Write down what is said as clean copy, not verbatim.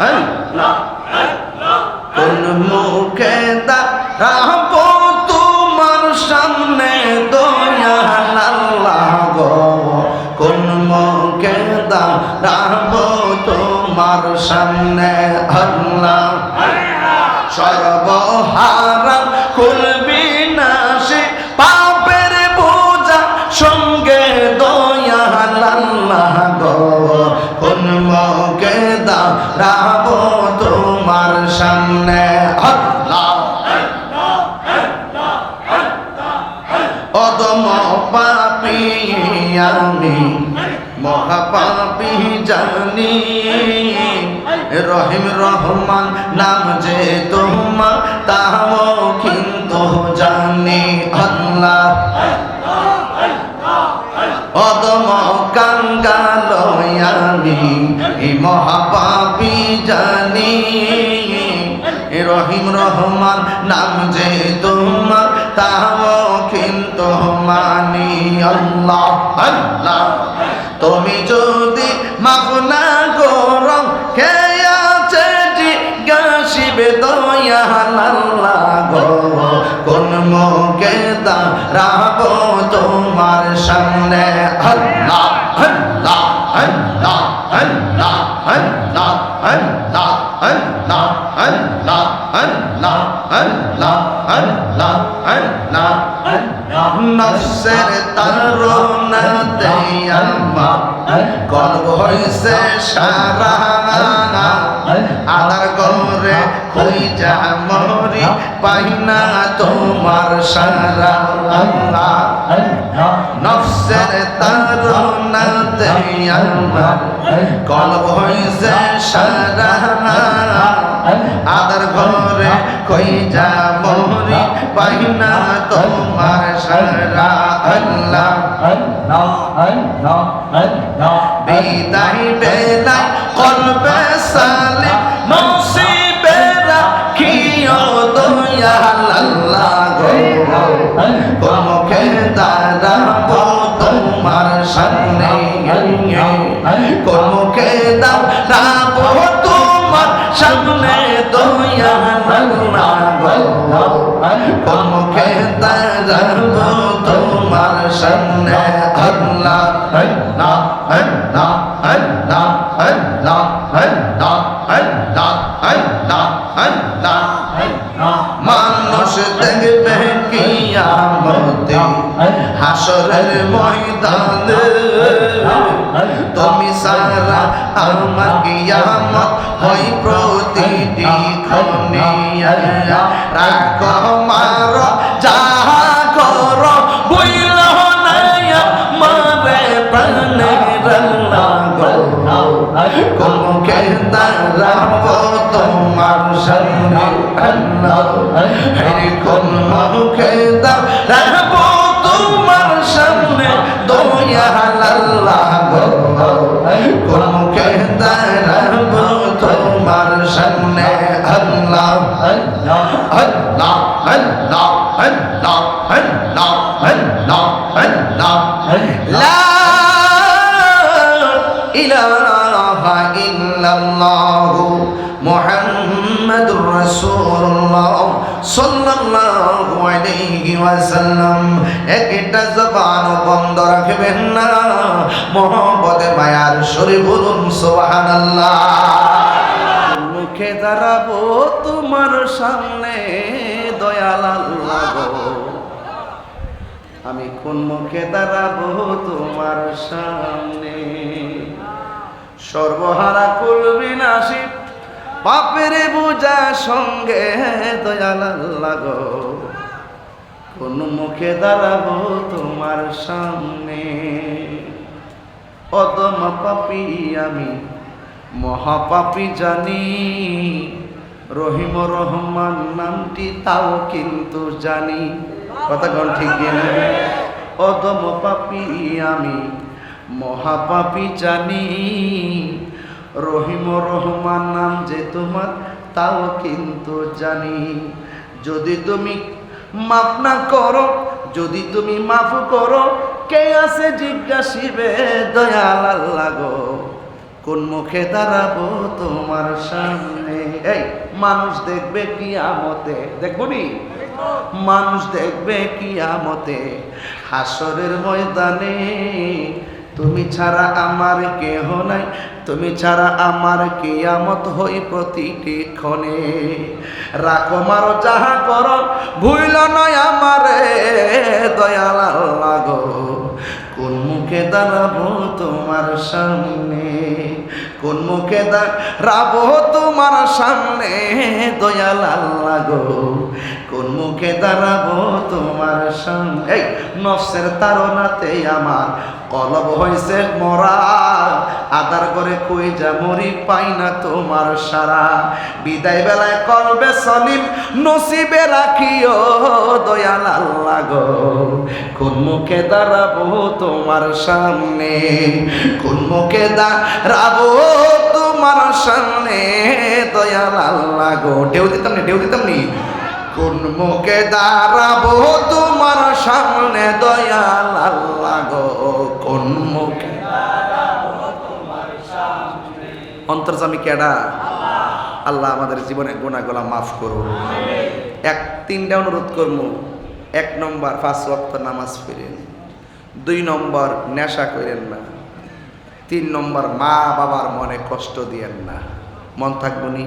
আল্লাহ কোন মুখে দাঁড়াবো তোমার সামনে দয়াল আল্লাহ গো, কোন মুখে দাঁড়াবো তোমার সামনে আল্লাহ। সর্বহারা খুলবি না সে পাপের বোঝা সঙ্গে দয়াল আল্লাহ গো, কোন মুখে দাঁড়াবো তোমার সামনে আল্লাহ। অদম পাপী আমি মহাপাপী জানি, রহিম রহমান নাম যে তোমার তাও কিন্তু জানি আল্লাহ। অদম কাঙ্গাল আমি মহাপাপী জানি, রহিম রহমান নাম যে তোমার তাও কিন্তু মানি আল্লাহ। আল্লাহ তুমি যদি মাফ না করো কে আছে জিজ্ঞাসিবে দয়াল আল্লাহ গো, কোন মুখে দাঁড়াবো তোমার সামনে আল্লাহ। আল্লাহ আল্লাহ আল্লাহ আল্লাহ আল্লাহ আল্লাহ আল্লাহ আল্লাহ আল্লাহ আল্লাহ আল্লাহ আল্লাহ। নফসের তাড়নাতে আমার কলব হইছে সারা, আদার করে খুঁজা মরি পাই না তোমার সারা আল্লাহ। নফসের তাড়নাতে আমার কলব হইছে সারা, আদার ঘরে খুঁজা মরি পাই না তোমার সারা আল্লাহ। বিদায় বেলায় কলবে সালিম নসিবে রাখিও দয়াল আল্লাহ গো, কোন মুখে দাঁড়াবো তোমার সামনে, কোন মুখে দাঁড়াবো তোমার সামনে দয়াল আল্লাহ গো, কোন মুখে দাঁড়াবো তোমার সামনে আল্লাহ। আল্লাহ আল্লাহ আল্লাহ আল্লাহ আল্লাহ আল্লাহ আল্লাহ আল্লাহ। মানুষ দেখবে কিয়ামতে হাসরের ময়দানে, তুমি সারা আমার কিয়ামত হয় প্রতিটি ক্ষণে। রাখো মারো যাহা করো বইল না মারে প্রাণে আল্লাহ গো, কোন মুখে দাঁড়াবো তোমার সামনে আল্লাহ। হরে কোন মুখে দাঁড়াবো তোমার সামনে দয়াল আল্লাহ গো, কোন মুখে দাঁড়াবো তোমার সামনে আল্লাহ। আল্লাহ আল্লাহ আল্লাহ আল্লাহ আল্লাহ আল্লাহ আল্লাহ। লা ইলাহা ইল্লাল্লাহু মুহাম্মাদুর রাসূলুল্লাহ সাল্লাল্লাহু আলাইহি ওয়াসাল্লাম। একটা জবান বন্ধ রাখবেন না, মোহাম্মদে মায়ার শরী বলুন সুবহানাল্লাহ। মুখে দাঁড়াবো তোমার সামনে দয়াল আল্লাহ গো, আমি কোন মুখে দাঁড়াবো তোমার সামনে। সর্বহারা কুলবি নাসি পাপের বোঝা সঙ্গে দয়াল আল্লাহ গো, কোন মুখে দাঁড়াবো তোমার সামনে। অদম পাপী আমি মহাপাপী জানি, রহিম রহমান নামটি তাও কিন্তু জানি। কথা কোন ঠিক না? অদম পাপী আমি মহাপাপী জানি, রহিম রহমান নাম যে তোমার তাও কিন্তু জানি। যদি তুমি মাফ না করো, যদি তুমি মাফ করো কে আছে জিজ্ঞাসিবে দয়াল আল্লাহ গো, কোন মুখে দাঁড়াবো তোমার সামনে। এই মানুষ দেখবে কিয়ামতে, দেখবো নি? মানুষ দেখবে কিয়ামতে হাসরের ময়দানে, তুমি ছাড়া আমার কেহ নাই, তুমি ছাড়া আমার কিয়ামত হই প্রতিটি ক্ষণে। রাখো মারো যাহা করো ভুইল নয় আমারে দয়াল আল্লাহ গো, কোন মুখে দাঁড়াবো তোমার সামনে, কোন মুখে দাঁড়াবো তোমার সামনে দয়াল আল্লাহ গো, কোন মুখে দাঁড়াবো তোমার সামনে। এই নফসের তাড়নাতে আমার কলব হইছে মরা, আদার করে কই যা মরি পাই না তোমার সারা। বিদায় বেলায় কলবে সলিম নসিবে রাখিও দয়াল আল্লাহ গো, কোন মুখে দাঁড়াবো তোমার সামনে, কোন মুখে দাঁড়াবো তোমার সামনে দয়াল আল্লাহ গো। ঢেউ দিতাম নি, ঢেউ দিতাম নি। কোন মুখে দাঁড়াবো তোমার সামনে দয়াল আল্লাহ গো, কোন মুখে দাঁড়াবো তোমার সামনে। অন্তর্যামী কেডা? আল্লাহ আমাদের জীবনের গুনাহগুলো মাফ করুন। তিনটা অনুরোধ করবো। 1 নম্বর 5 ওয়াক্ত নামাজ পড়েন। 2 নম্বর নেশা করেন না। 3 নম্বর মা বাবার মনে কষ্ট দিয়েন না। মন থাকবো নি?